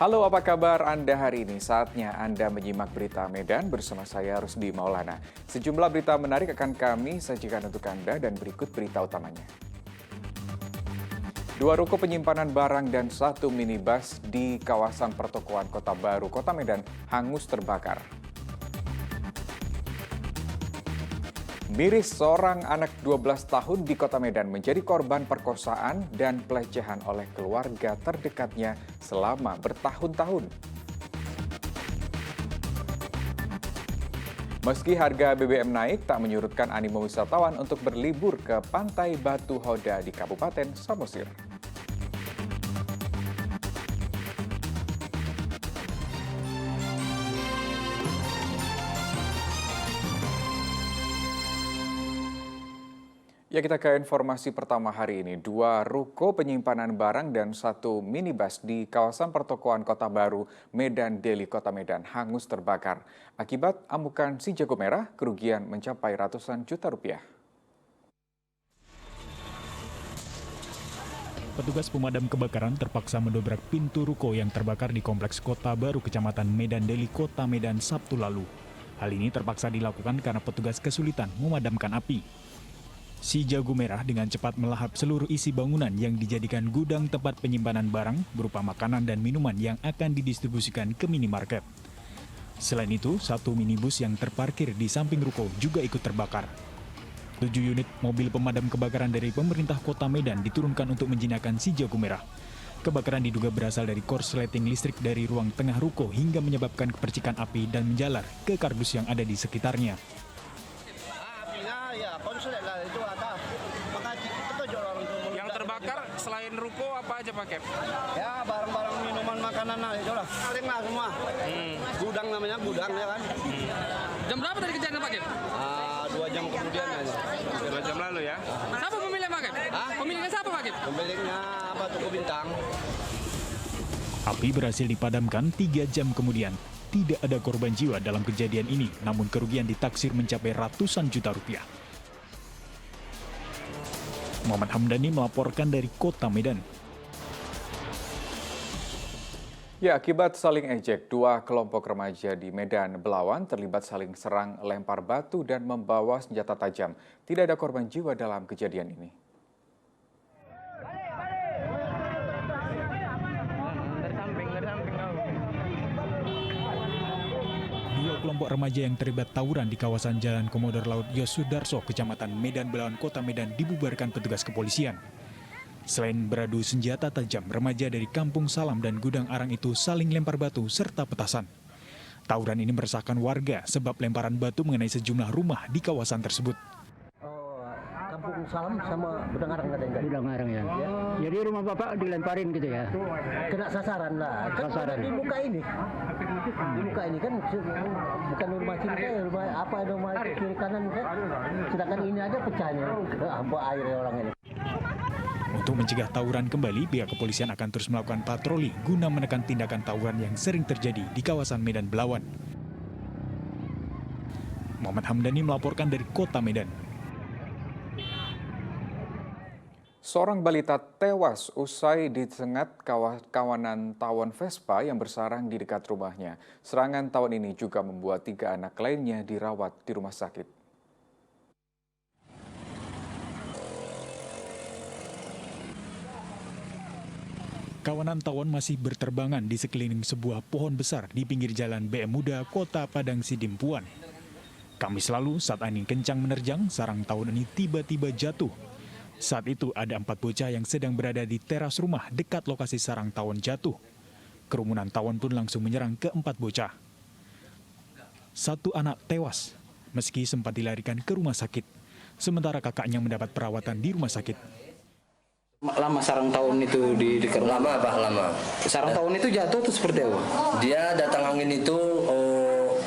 Halo, apa kabar Anda hari ini? Saatnya Anda menyimak berita Medan bersama saya Rusdi Maulana. Sejumlah berita menarik akan kami sajikan untuk Anda dan berikut berita utamanya. 2 ruko penyimpanan barang dan 1 minibus di kawasan pertokoan Kota Baru, Kota Medan hangus terbakar. Miris, seorang anak 12 tahun di Kota Medan menjadi korban perkosaan dan pelecehan oleh keluarga terdekatnya selama bertahun-tahun. Meski harga BBM naik, tak menyurutkan animo wisatawan untuk berlibur ke Pantai Batu Hoda di Kabupaten Samosir. Ya, kita ke informasi pertama hari ini. 2 ruko penyimpanan barang dan 1 minibus di kawasan pertokoan Kota Baru, Medan Deli, Kota Medan hangus terbakar. Akibat amukan si jago merah, kerugian mencapai ratusan juta rupiah. Petugas pemadam kebakaran terpaksa mendobrak pintu ruko yang terbakar di Kompleks Kota Baru, Kecamatan Medan Deli, Kota Medan, Sabtu lalu. Hal ini terpaksa dilakukan karena petugas kesulitan memadamkan api. Si jago merah dengan cepat melahap seluruh isi bangunan yang dijadikan gudang tempat penyimpanan barang berupa makanan dan minuman yang akan didistribusikan ke minimarket. Selain itu, 1 minibus yang terparkir di samping ruko juga ikut terbakar. 7 unit mobil pemadam kebakaran dari pemerintah Kota Medan diturunkan untuk menjinakkan si jago merah. Kebakaran diduga berasal dari korsleting listrik dari ruang tengah ruko hingga menyebabkan kepercikan api dan menjalar ke kardus yang ada di sekitarnya. Yang terbakar selain ruko apa aja Pak Kep? Ya barang-barang minuman makanan itulah. Paling lah semua. Gudang namanya gudang ya kan. Jam berapa tadi kejadian Pak Kep? 2 jam kemudian aja. 2 jam lalu ya. Siapa pemiliknya Pak Kep? Pemiliknya siapa Pak Kep? Pemiliknya apa Tuku Bintang. Api berhasil dipadamkan 3 jam kemudian. Tidak ada korban jiwa dalam kejadian ini, namun kerugian ditaksir mencapai ratusan juta rupiah. Muhammad Hamdani melaporkan dari Kota Medan. Ya, akibat saling ejek, 2 kelompok remaja di Medan Belawan terlibat saling serang, lempar batu, dan membawa senjata tajam. Tidak ada korban jiwa dalam kejadian ini. Dua kelompok remaja yang terlibat tawuran di kawasan Jalan Komodor Laut Yosudarso, Kecamatan Medan Belawan, Kota Medan dibubarkan petugas kepolisian. Selain beradu senjata tajam, remaja dari Kampung Salam dan Gudang Arang itu saling lempar batu serta petasan. Tawuran ini meresahkan warga sebab lemparan batu mengenai sejumlah rumah di kawasan tersebut. Kampung Salam sama Gudang Arang katanya. Gudang Arang ya. Jadi rumah Bapak dilemparin gitu ya? Kena sasaran lah. Sasaran. Di muka ini. Di muka ini kan bukan rumah kita ya, rumah kiri kanan kan. Sedangkan ini aja pecahnya. Hamba air orang ini. Untuk mencegah tawuran kembali, pihak kepolisian akan terus melakukan patroli guna menekan tindakan tawuran yang sering terjadi di kawasan Medan Belawan. Muhammad Hamdani melaporkan dari Kota Medan. Seorang balita tewas usai disengat kawanan tawon Vespa yang bersarang di dekat rumahnya. Serangan tawon ini juga membuat 3 anak lainnya dirawat di rumah sakit. Kawanan tawon masih berterbangan di sekeliling sebuah pohon besar di pinggir jalan BM Muda, Kota Padang Sidimpuan. Kamis lalu, saat angin kencang menerjang, sarang tawon ini tiba-tiba jatuh. Saat itu ada 4 bocah yang sedang berada di teras rumah dekat lokasi sarang tawon jatuh. Kerumunan tawon pun langsung menyerang ke 4 bocah. 1 anak tewas, meski sempat dilarikan ke rumah sakit. Sementara kakaknya mendapat perawatan di rumah sakit. Lama sarang tawon itu di dekat lama apa lama sarang tawon itu jatuh tuh seperti apa? Dia datang angin itu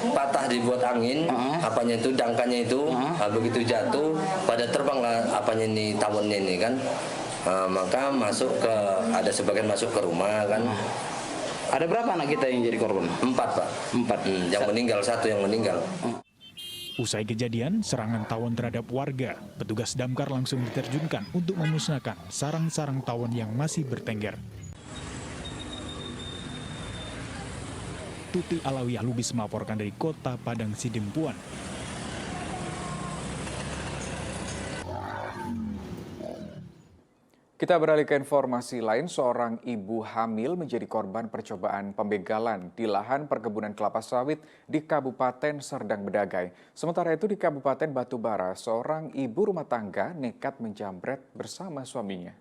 patah dibuat angin, apanya itu dangkanya itu, begitu jatuh pada terbang lah apanya ini tawonnya ini kan, maka masuk ke ada sebagian masuk ke rumah kan. Ada berapa anak kita yang jadi korban? 4 Pak. 4. Yang meninggal 1 yang meninggal. Usai kejadian, serangan tawon terhadap warga, petugas damkar langsung diterjunkan untuk memusnahkan sarang-sarang tawon yang masih bertengger. Tuti Alawiyah Lubis melaporkan dari Kota Padang Sidempuan. Kita beralih ke informasi lain, seorang ibu hamil menjadi korban percobaan pembegalan di lahan perkebunan kelapa sawit di Kabupaten Serdang Bedagai. Sementara itu di Kabupaten Batubara, seorang ibu rumah tangga nekat menjamret bersama suaminya.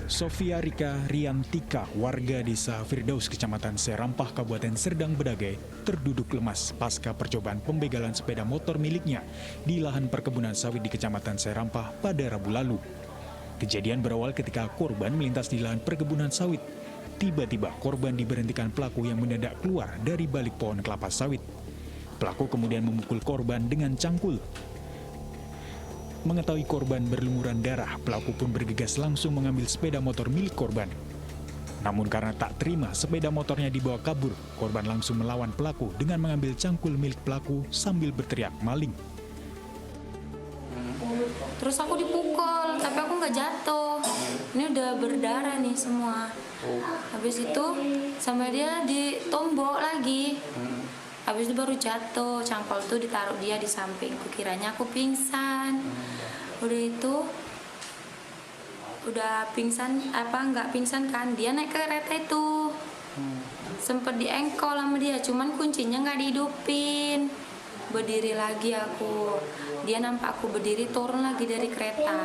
Sofia Rika Riantika, warga desa Firdaus, Kecamatan Serampah, Kabupaten Serdang Bedagai, terduduk lemas pasca percobaan pembegalan sepeda motor miliknya di lahan perkebunan sawit di Kecamatan Serampah pada Rabu lalu. Kejadian berawal ketika korban melintas di lahan perkebunan sawit. Tiba-tiba korban diberhentikan pelaku yang mendadak keluar dari balik pohon kelapa sawit. Pelaku kemudian memukul korban dengan cangkul. Mengetahui korban berlumuran darah, pelaku pun bergegas langsung mengambil sepeda motor milik korban. Namun karena tak terima sepeda motornya dibawa kabur, korban langsung melawan pelaku dengan mengambil cangkul milik pelaku sambil berteriak maling. Terus aku dipukul, tapi aku nggak jatuh. Ini udah berdarah nih semua. Habis itu sampai dia ditombok lagi. Habis itu baru jatuh, cangkul tuh ditaruh dia di sampingku. Kiranya aku pingsan. Udah itu, udah pingsan, nggak pingsan kan, dia naik ke kereta itu. Sempet diengkol sama dia, cuman kuncinya nggak dihidupin. Berdiri lagi aku, dia nampak aku berdiri, turun lagi dari kereta.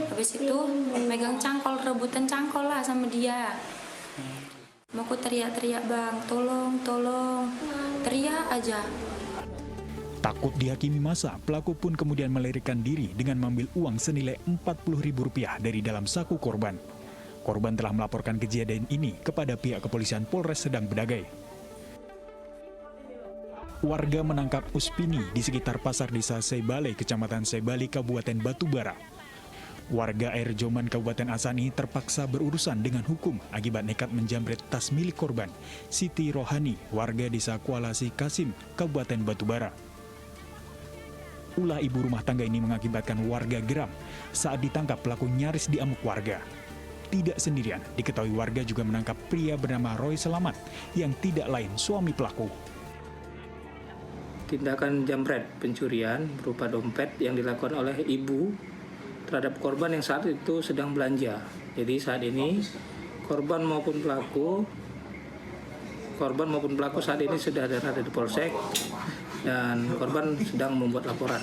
Habis itu megang cangkol, rebutan cangkol lah sama dia. Aku teriak-teriak, bang, tolong, tolong, teriak aja. Takut dihakimi massa, pelaku pun kemudian melarikan diri dengan mengambil uang senilai Rp40.000 dari dalam saku korban. Korban telah melaporkan kejadian ini kepada pihak kepolisian Polres Serdang Bedagai. Warga menangkap Uspini di sekitar pasar desa Sebale, Kecamatan Sebali, Kabupaten Batubara. Warga Air Joman Kabupaten Asani terpaksa berurusan dengan hukum akibat nekat menjamret tas milik korban, Siti Rohani, warga desa Kualasi Kasim, Kabupaten Batubara. Ulah ibu rumah tangga ini mengakibatkan warga geram. Saat ditangkap, pelaku nyaris diamuk warga. Tidak sendirian, diketahui warga juga menangkap pria bernama Roy Selamat yang tidak lain suami pelaku. Tindakan jambret pencurian berupa dompet yang dilakukan oleh ibu terhadap korban yang saat itu sedang belanja. Jadi saat ini korban maupun pelaku saat ini sudah ada di polsek dan korban sedang membuat laporan.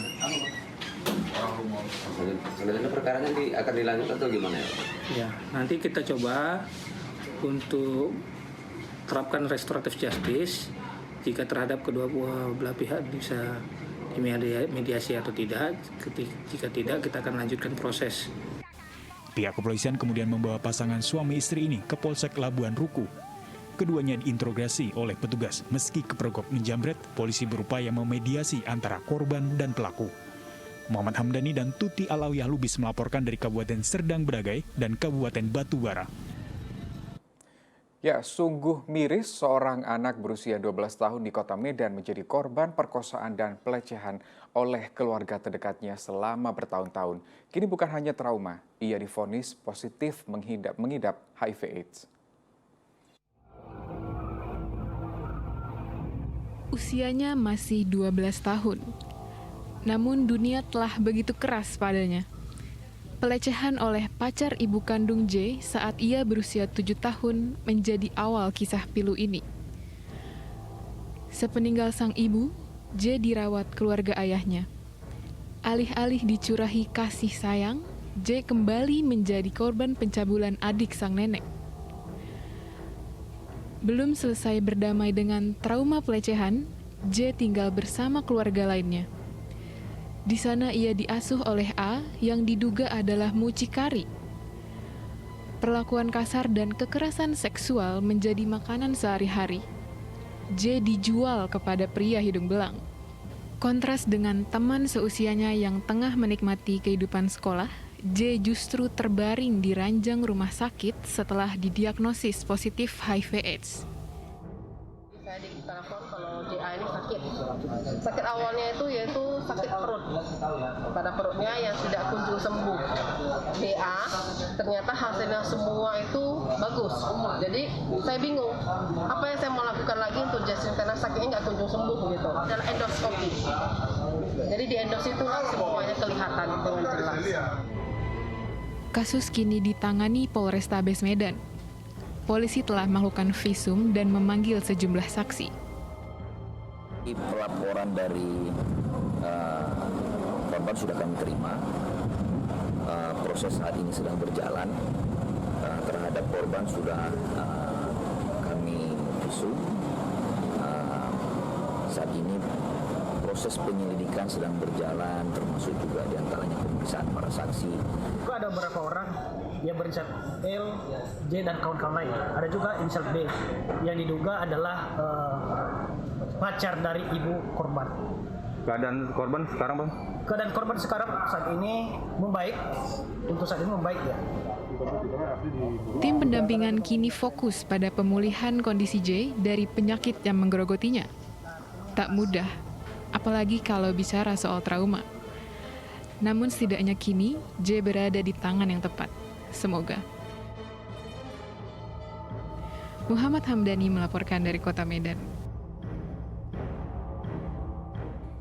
Sebenarnya perkaranya akan dilanjut atau gimana ya? Ya, nanti kita coba untuk terapkan restoratif justice jika terhadap kedua belah pihak bisa mediasi atau tidak. Jika tidak, kita akan lanjutkan proses. Pihak kepolisian kemudian membawa pasangan suami istri ini ke Polsek Labuan Ruku. Keduanya diinterogasi oleh petugas. Meski kepergok menjamret, polisi berupaya memediasi antara korban dan pelaku. Muhammad Hamdani dan Tuti Alawiyah Lubis melaporkan dari Kabupaten Serdang Bedagai dan Kabupaten Batubara. Ya, sungguh miris seorang anak berusia 12 tahun di Kota Medan menjadi korban perkosaan dan pelecehan oleh keluarga terdekatnya selama bertahun-tahun. Kini bukan hanya trauma, ia divonis positif mengidap HIV/AIDS. Usianya masih 12 tahun, namun dunia telah begitu keras padanya. Pelecehan oleh pacar ibu kandung J saat ia berusia 7 tahun menjadi awal kisah pilu ini. Sepeninggal sang ibu, J dirawat keluarga ayahnya. Alih-alih dicurahi kasih sayang, J kembali menjadi korban pencabulan adik sang nenek. Belum selesai berdamai dengan trauma pelecehan, J tinggal bersama keluarga lainnya. Di sana ia diasuh oleh A yang diduga adalah mucikari. Perlakuan kasar dan kekerasan seksual menjadi makanan sehari-hari. J dijual kepada pria hidung belang. Kontras dengan teman seusianya yang tengah menikmati kehidupan sekolah, J justru terbaring di ranjang rumah sakit setelah didiagnosis positif HIV/AIDS. Saya ditelepon kalau JA ini sakit. Sakit awalnya itu yaitu sakit perut. pada perutnya yang tidak kunjung sembuh. BA ternyata hasilnya semua itu bagus. Jadi saya bingung apa yang saya mau lakukan lagi untuk Jasmine karena sakitnya nggak kunjung sembuh gitu. Adalah endoskopi. Jadi di endos itu semuanya kelihatan dengan jelas. Kasus kini ditangani Polrestabes Medan. Polisi telah melakukan visum dan memanggil sejumlah saksi. Pelaporan dari korban sudah kami terima. Proses saat ini sedang berjalan. Terhadap korban sudah kami visum. Saat ini proses penyelidikan sedang berjalan, termasuk juga diantaranya pemeriksaan para saksi. Ada beberapa orang yang berinisial L, J, dan kawan-kawan lain. Ada juga inisial B yang diduga adalah pacar dari ibu korban. Keadaan korban sekarang, Bang? Keadaan korban sekarang saat ini membaik. Untuk saat ini membaik ya. Tim pendampingan kini fokus pada pemulihan kondisi J dari penyakit yang menggerogotinya. Tak mudah, apalagi kalau bicara soal trauma. Namun setidaknya kini, J berada di tangan yang tepat. Semoga. Muhammad Hamdani melaporkan dari Kota Medan.